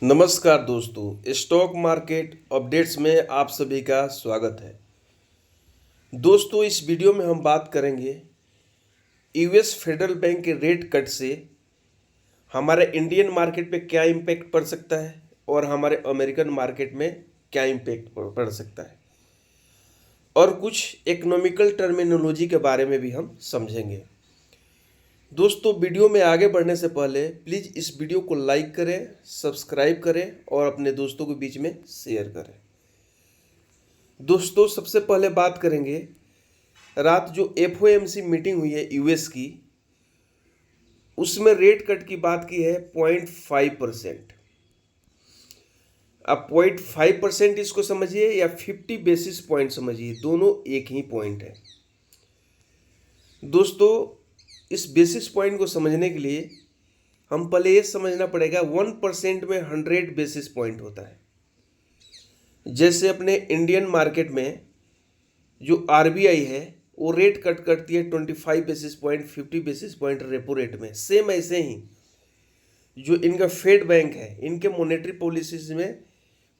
नमस्कार दोस्तों, stock market updates में आप सभी का स्वागत है। दोस्तों, इस वीडियो में हम बात करेंगे यूएस फेडरल बैंक के रेट कट से हमारे इंडियन मार्केट पे क्या इम्पैक्ट पड़ सकता है और हमारे अमेरिकन मार्केट में क्या इम्पैक्ट पड़ सकता है, और कुछ इकोनॉमिकल टर्मिनोलॉजी के बारे में भी हम समझेंगे। दोस्तों, वीडियो में आगे बढ़ने से पहले प्लीज़ इस वीडियो को लाइक करें, सब्सक्राइब करें और अपने दोस्तों के बीच में शेयर करें। दोस्तों, सबसे पहले बात करेंगे, रात जो एफओएमसी मीटिंग हुई है यूएस की, उसमें रेट कट की बात की है 0.5%। अब 0.5% इसको समझिए या 50 बेसिस पॉइंट समझिए, दोनों एक ही पॉइंट है। दोस्तों, इस बेसिस पॉइंट को समझने के लिए हम पहले ये समझना पड़ेगा 1% में 100 बेसिस पॉइंट होता है। जैसे अपने इंडियन मार्केट में जो आरबीआई है वो रेट कट करती है 25 basis point, 50 basis point repo rate में। सेम ऐसे ही जो इनका फेड बैंक है, इनके मॉनेटरी पॉलिसीज में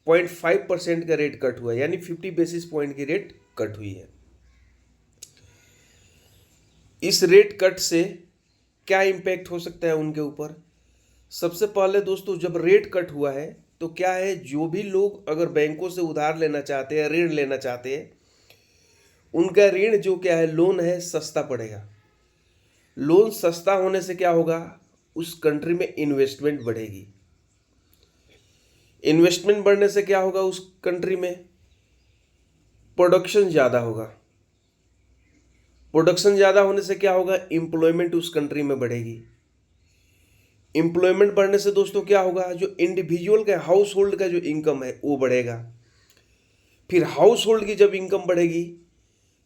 0.5% का रेट कट हुआ है, यानी 50 बेसिस पॉइंट की रेट कट हुई है। इस रेट कट से क्या इम्पैक्ट हो सकता है उनके ऊपर? सबसे पहले दोस्तों, जब रेट कट हुआ है तो क्या है, जो भी लोग अगर बैंकों से उधार लेना चाहते हैं, ऋण लेना चाहते हैं, उनका ऋण जो क्या है, लोन है, सस्ता पड़ेगा। लोन सस्ता होने से क्या होगा, उस कंट्री में इन्वेस्टमेंट बढ़ेगी। इन्वेस्टमेंट बढ़ने से क्या होगा, उस कंट्री में प्रोडक्शन ज़्यादा होगा। प्रोडक्शन ज़्यादा होने से क्या होगा, एम्प्लॉयमेंट उस कंट्री में बढ़ेगी। एम्प्लॉयमेंट बढ़ने से दोस्तों क्या होगा, जो इंडिविजुअल का हाउस होल्ड का जो इनकम है वो बढ़ेगा। फिर हाउस होल्ड की जब इनकम बढ़ेगी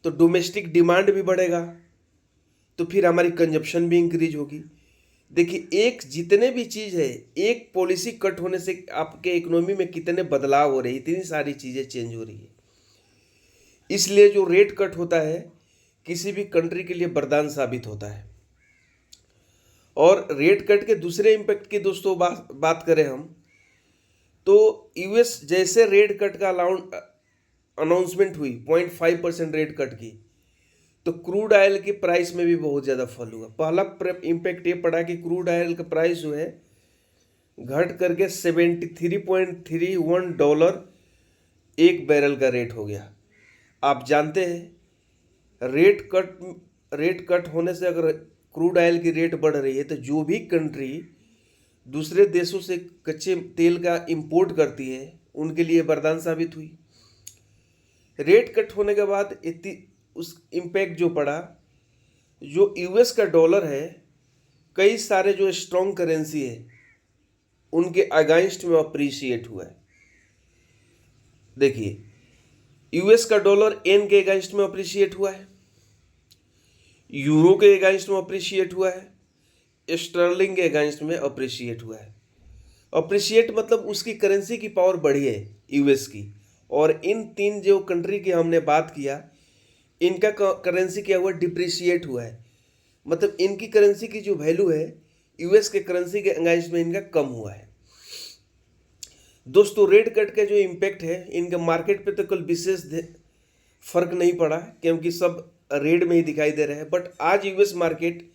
तो डोमेस्टिक डिमांड भी बढ़ेगा, तो फिर हमारी कंजप्शन भी इंक्रीज होगी। देखिए, एक जितने भी चीज़ है, एक पॉलिसी कट होने से आपके इकोनॉमी में कितने बदलाव हो रही है, इतनी सारी चीज़ें चेंज हो रही है। इसलिए जो रेट कट होता है किसी भी कंट्री के लिए वरदान साबित होता है। और रेट कट के दूसरे इम्पैक्ट की दोस्तों बात करें हम, तो यूएस जैसे रेट कट का अनाउंसमेंट हुई 0.5% रेट कट की, तो क्रूड ऑयल की प्राइस में भी बहुत ज़्यादा फॉल हुआ। पहला इम्पैक्ट ये पड़ा कि क्रूड ऑयल का प्राइस जो है घट करके $73.31 एक बैरल का रेट हो गया। आप जानते हैं, रेट कट होने से अगर क्रूड ऑयल की रेट बढ़ रही है तो जो भी कंट्री दूसरे देशों से कच्चे तेल का इंपोर्ट करती है उनके लिए वरदान साबित हुई। रेट कट होने के बाद उस इम्पैक्ट जो पड़ा, जो यूएस का डॉलर है, कई सारे जो स्ट्रॉन्ग करेंसी है उनके अगेंस्ट में अप्रिशिएट हुआ है। देखिए, यूएस का डॉलर एन के अगेंस्ट में अप्रिशिएट हुआ है, यूरो के अगेंस्ट में अप्रिशिएट हुआ है, स्टर्लिंग के अगेंस्ट में अप्रिशिएट हुआ है। अप्रिशिएट मतलब उसकी करेंसी की पावर बढ़ी है यूएस की। और इन तीन जो कंट्री की हमने बात किया, इनका करेंसी क्या हुआ, डिप्रिशिएट हुआ है। मतलब इनकी करेंसी की जो वैल्यू है यूएस के करेंसी के अगेंस्ट में इनका कम हुआ है। दोस्तों, रेट कट के जो इम्पैक्ट है, इनके मार्केट पे तो कल विशेष फर्क नहीं पड़ा क्योंकि सब रेड में ही दिखाई दे रहे हैं। बट आज यूएस मार्केट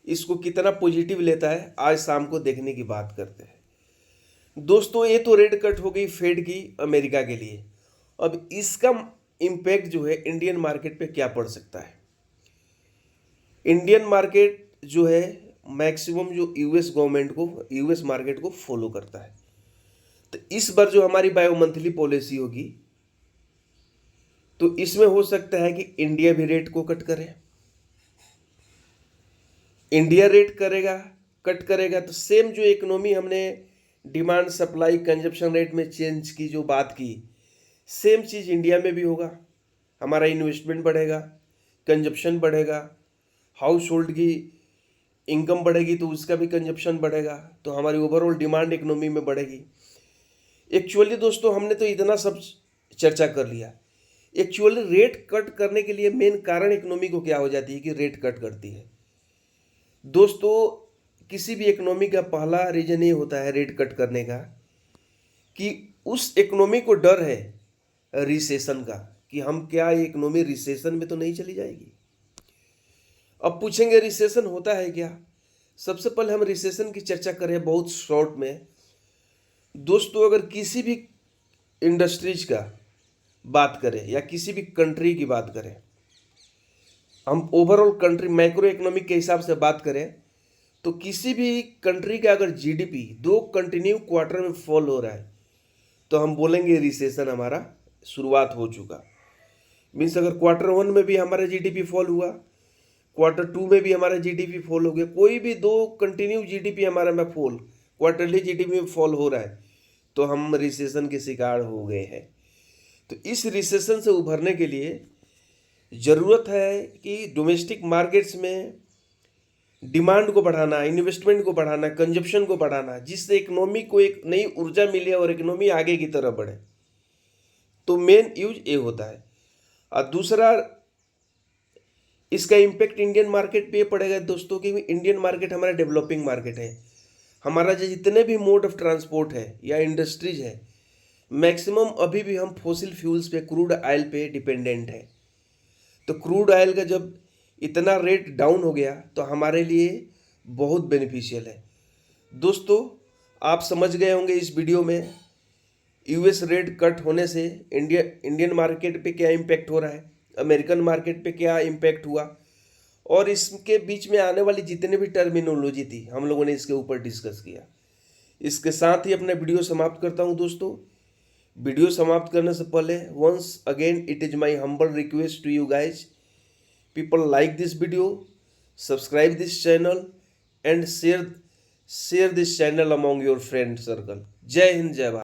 इसको कितना पॉजिटिव लेता है, आज शाम को देखने की बात करते हैं। दोस्तों, ये तो रेट कट हो गई फेड की अमेरिका के लिए। अब इसका इम्पैक्ट जो है इंडियन मार्केट पे क्या पड़ सकता है? इंडियन मार्केट जो है मैक्सिमम जो यूएस मार्केट को फॉलो करता है। तो इस बार जो हमारी बायो मंथली पॉलिसी होगी, तो इसमें हो सकता है कि इंडिया भी रेट को कट करे। इंडिया रेट कट करेगा तो सेम जो इकोनॉमी हमने डिमांड सप्लाई कंजप्शन रेट में चेंज की जो बात की, सेम चीज़ इंडिया में भी होगा। हमारा इन्वेस्टमेंट बढ़ेगा, कंजप्शन बढ़ेगा, हाउस होल्ड की इनकम बढ़ेगी तो उसका भी कंजप्शन बढ़ेगा, तो हमारी ओवरऑल डिमांड इकोनॉमी में बढ़ेगी। एक्चुअली दोस्तों, हमने तो इतना सब चर्चा कर लिया। एक्चुअली रेट कट करने के लिए मेन कारण इकोनॉमी को क्या हो जाती है कि रेट कट करती है। दोस्तों, किसी भी इकोनॉमी का पहला रीजन ये होता है रेट कट करने का कि उस इकोनॉमी को डर है रिसेशन का, कि हम क्या ये इकोनॉमी रिसेशन में तो नहीं चली जाएगी। अब पूछेंगे रिसेशन होता है क्या। सबसे पहले हम रिसेशन की चर्चा करें बहुत शॉर्ट में। दोस्तों, अगर किसी भी इंडस्ट्रीज का बात करें या किसी भी कंट्री की बात करें, हम ओवरऑल कंट्री मैक्रो इकोनॉमिक के हिसाब से बात करें, तो किसी भी कंट्री का अगर जीडीपी 2 कंटिन्यू क्वार्टर में फॉल हो रहा है तो हम बोलेंगे रिसेशन हमारा शुरुआत हो चुका। मीन्स अगर क्वार्टर 1 में भी हमारा जीडीपी फॉल हुआ, क्वार्टर 2 में भी हमारा जीडीपी फॉल हो गया, कोई भी 2 कंटिन्यू जीडीपी हमारा में फॉल, क्वार्टरली जीडीपी में फॉल हो रहा है, तो हम रिसेशन के शिकार हो गए हैं। तो इस रिसेशन से उभरने के लिए ज़रूरत है कि डोमेस्टिक मार्केट्स में डिमांड को बढ़ाना, इन्वेस्टमेंट को बढ़ाना, कंजप्शन को बढ़ाना, जिससे इकोनॉमी को एक नई ऊर्जा मिले और इकोनॉमी आगे की तरफ बढ़े। तो मेन यूज ये होता है। और दूसरा, इसका इम्पेक्ट इंडियन मार्केट पे पड़ेगा दोस्तों, क्योंकि इंडियन मार्केट हमारा डेवलपिंग मार्केट है। हमारा जो जितने भी मोड ऑफ ट्रांसपोर्ट है या इंडस्ट्रीज है, मैक्सिमम अभी भी हम फॉसिल फ्यूल्स पे, क्रूड ऑयल पे डिपेंडेंट है। तो क्रूड ऑयल का जब इतना रेट डाउन हो गया तो हमारे लिए बहुत बेनिफिशियल है। दोस्तों, आप समझ गए होंगे इस वीडियो में यूएस रेट कट होने से इंडियन मार्केट पे क्या इम्पैक्ट हो रहा है, अमेरिकन मार्केट पे क्या इम्पैक्ट हुआ, और इसके बीच में आने वाली जितनी भी टर्मिनोलॉजी थी हम लोगों ने इसके ऊपर डिस्कस किया। इसके साथ ही अपना वीडियो समाप्त करता हूं दोस्तों। वीडियो समाप्त करने से पहले once again it is my humble request to you guys, people like this video, subscribe this channel and share this channel among your friend circle. जय हिंद, जय भारत।